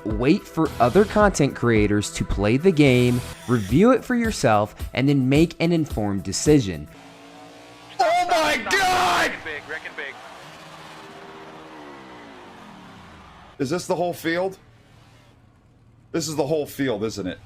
wait for other content creators to play the game, review it for yourself, and then make an informed decision. Oh my God! Reckon big. Is this the whole field? This is the whole field, isn't it?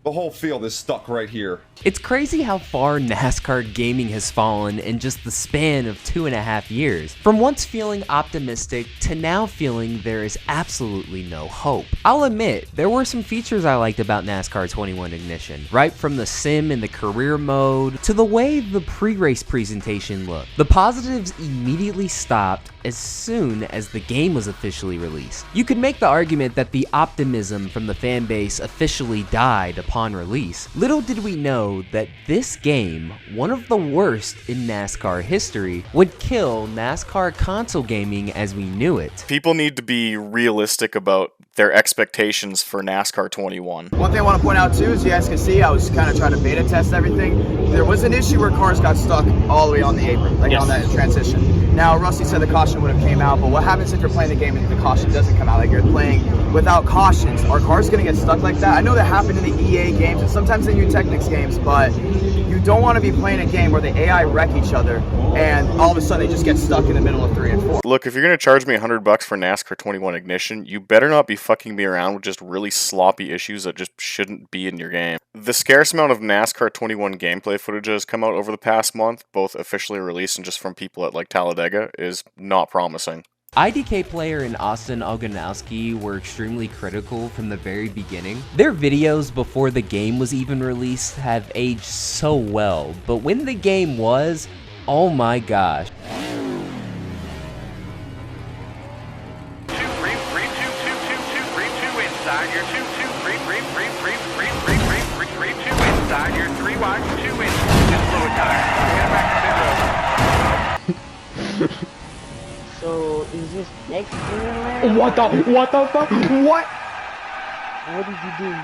The whole field is stuck right here. It's crazy how far NASCAR gaming has fallen in just the span of 2.5 years. From once feeling optimistic to now feeling there is absolutely no hope. I'll admit, there were some features I liked about NASCAR 21 Ignition, right from the sim and the career mode to the way the pre-race presentation looked. The positives immediately stopped as soon as the game was officially released. You could make the argument that the optimism from the fan base officially died upon release. Little did we know that this game, one of the worst in NASCAR history, would kill NASCAR console gaming as we knew it. People need to be realistic about their expectations for NASCAR 21. One thing I want to point out too is you guys can see I was kind of trying to beta test everything. There was an issue where cars got stuck all the way on the apron, like on that transition. Now, Rusty said the caution would have came out, but what happens if you're playing the game and the caution doesn't come out? Like you're playing without cautions. Are cars going to get stuck like that? I know that happened in the EA games and sometimes in your Technics games, but you don't want to be playing a game where the AI wreck each other and all of a sudden they just get stuck in the middle of 3 and 4. Look, if you're going to charge me $100 for NASCAR 21 Ignition, you better not be fucking me around with just really sloppy issues that just shouldn't be in your game. The scarce amount of NASCAR 21 gameplay footage that has come out over the past month, both officially released and just from people at like Talladega, is not promising. IDK Player and Austin Oganoski were extremely critical from the very beginning. Their videos before the game was even released have aged so well, but when the game was, oh my gosh. So, is this next year? What the fuck? What? What did you do?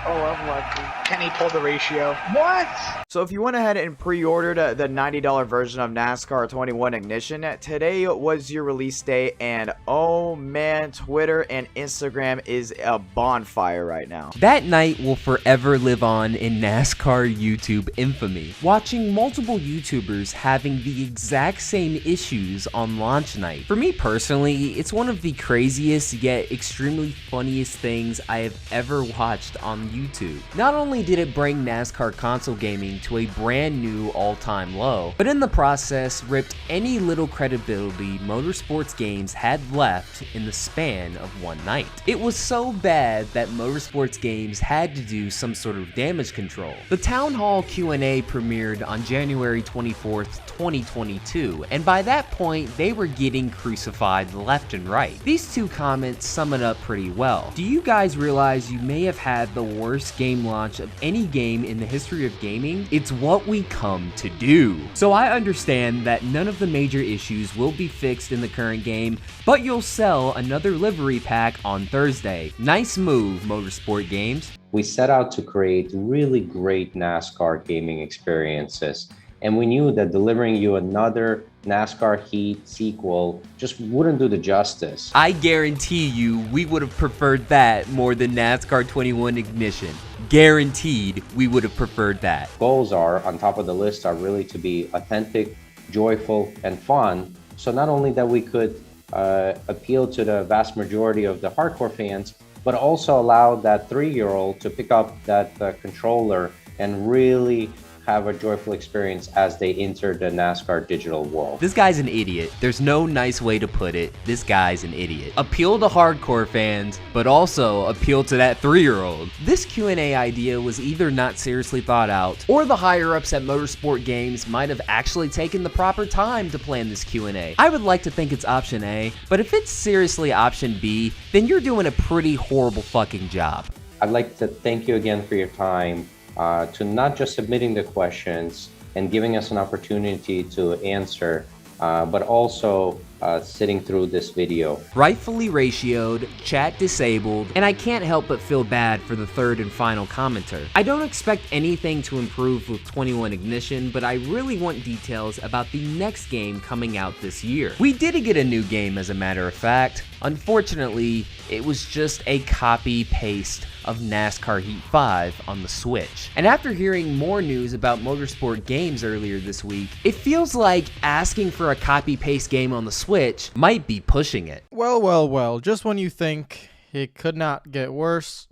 Oh, I'm watching. Kenny pulled the ratio. What? So if you went ahead and pre-ordered the $90 version of NASCAR 21 Ignition, today was your release date, and oh man, Twitter and Instagram is a bonfire right now. That night will forever live on in NASCAR YouTube infamy. Watching multiple YouTubers having the exact same issues on launch night. For me personally, it's one of the craziest yet extremely funniest things I have ever watched on YouTube. Not only did it bring NASCAR console gaming to a brand new all-time low, but in the process ripped any little credibility Motorsport Games had left in the span of one night. It was so bad that Motorsport Games had to do some sort of damage control. The Town Hall Q&A premiered on January 24th, 2022, and by that point they were getting crucified left and right. These two comments sum it up pretty well. Do you guys realize you may have had the worst game launch of any game in the history of gaming? It's what we come to do. So I understand that none of the major issues will be fixed in the current game, but you'll sell another livery pack on Thursday. Nice move, Motorsport Games. We set out to create really great NASCAR gaming experiences, and we knew that delivering you another NASCAR Heat sequel just wouldn't do the justice. I guarantee you we would have preferred that more than NASCAR 21 Ignition. Guaranteed we would have preferred that. Goals are, on top of the list, are really to be authentic, joyful, and fun. So not only that we could appeal to the vast majority of the hardcore fans, but also allow that 3-year-old to pick up that controller and really have a joyful experience as they enter the NASCAR digital world. This guy's an idiot. There's no nice way to put it. This guy's an idiot. Appeal to hardcore fans, but also appeal to that 3-year-old. This Q&A idea was either not seriously thought out, or the higher-ups at Motorsport Games might have actually taken the proper time to plan this Q&A. I would like to think it's option A, but if it's seriously option B, then you're doing a pretty horrible fucking job. I'd like to thank you again for your time, to not just submitting the questions and giving us an opportunity to answer, but also sitting through this video. Rightfully ratioed, chat disabled, and I can't help but feel bad for the third and final commenter. I don't expect anything to improve with 21 Ignition, but I really want details about the next game coming out this year. We did get a new game, as a matter of fact. Unfortunately, it was just a copy-paste of NASCAR Heat 5 on the Switch. And after hearing more news about Motorsport Games earlier this week, it feels like asking for a copy-paste game on the Switch might be pushing it. Well, just when you think it could not get worse,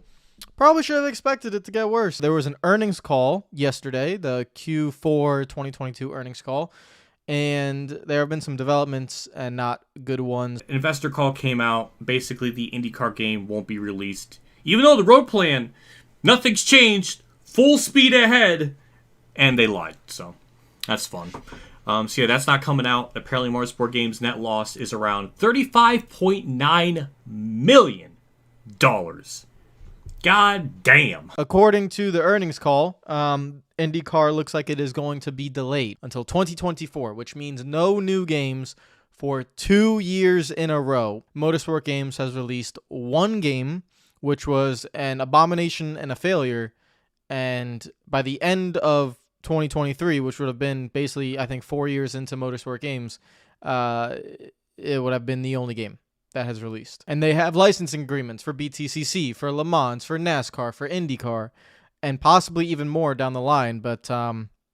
probably should have expected it to get worse. There was an earnings call yesterday, the Q4 2022 earnings call, and there have been some developments and not good ones. An investor call came out. Basically, the IndyCar game won't be released. Even though the road plan, nothing's changed, full speed ahead, and they lied. So that's fun. So yeah, that's not coming out. Apparently, Motorsport Games' net loss is around $35.9 million. God damn. According to the earnings call, IndyCar looks like it is going to be delayed until 2024, which means no new games for 2 years in a row. Motorsport Games has released one game, which was an abomination and a failure, and by the end of 2023, which would have been basically, I think, 4 years into Motorsport Games, it would have been the only game that has released. And they have licensing agreements for BTCC, for Le Mans, for NASCAR, for IndyCar, and possibly even more down the line, but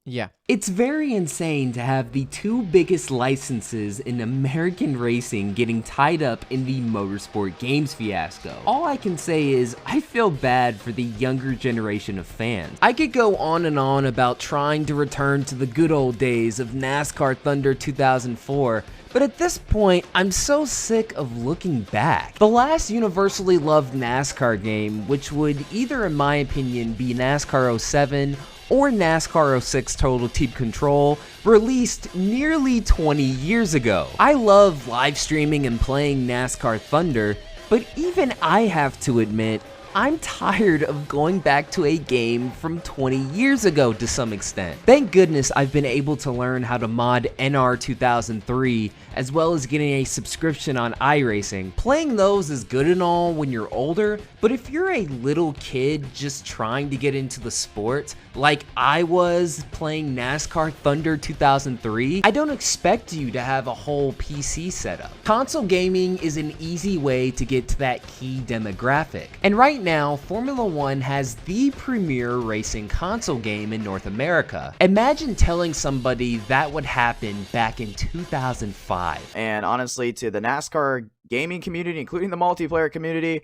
yeah. It's very insane to have the two biggest licenses in American racing getting tied up in the Motorsport Games fiasco. All I can say is I feel bad for the younger generation of fans. I could go on and on about trying to return to the good old days of NASCAR Thunder 2004, but at this point, I'm so sick of looking back. The last universally loved NASCAR game, which would either, in my opinion, be NASCAR 07 or NASCAR 06 Total Team Control, released nearly 20 years ago. I love live streaming and playing NASCAR Thunder, but even I have to admit, I'm tired of going back to a game from 20 years ago to some extent. Thank goodness I've been able to learn how to mod NR 2003, as well as getting a subscription on iRacing. Playing those is good and all when you're older, but if you're a little kid just trying to get into the sport, like I was playing NASCAR Thunder 2003, I don't expect you to have a whole PC setup. Console gaming is an easy way to get to that key demographic, and right now, Formula One has the premier racing console game in North America. Imagine telling somebody that would happen back in 2005. And honestly, to the NASCAR gaming community, including the multiplayer community,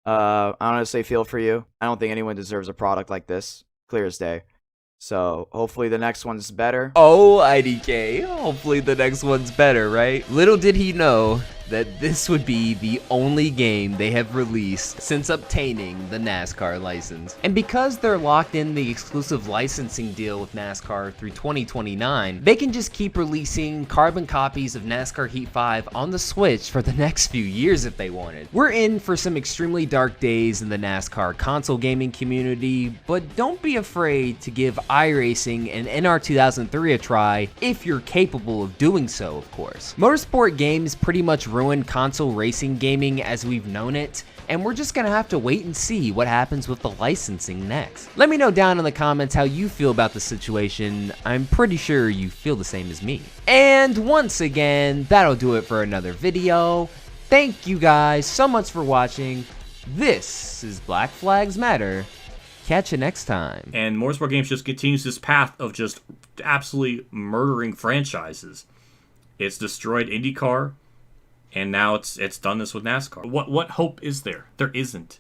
I honestly feel for you. I don't think anyone deserves a product like this. Clear as day. So hopefully the next one's better. Oh, IDK, hopefully the next one's better, right? Little did he know that this would be the only game they have released since obtaining the NASCAR license. And because they're locked in the exclusive licensing deal with NASCAR through 2029, they can just keep releasing carbon copies of NASCAR Heat 5 on the Switch for the next few years if they wanted. We're in for some extremely dark days in the NASCAR console gaming community, but don't be afraid to give iRacing and NR 2003 a try if you're capable of doing so, of course. Motorsport Games pretty much ruined console racing gaming as we've known it, and we're just gonna have to wait and see what happens with the licensing next. Let me know down in the comments how you feel about the situation. I'm pretty sure you feel the same as me. And once again, that'll do it for another video. Thank you guys so much for watching. This is Black Flags Matter. Catch you next time. And Motorsport Games just continues this path of just absolutely murdering franchises. It's destroyed IndyCar, and now it's done this with NASCAR. What hope is there? There isn't.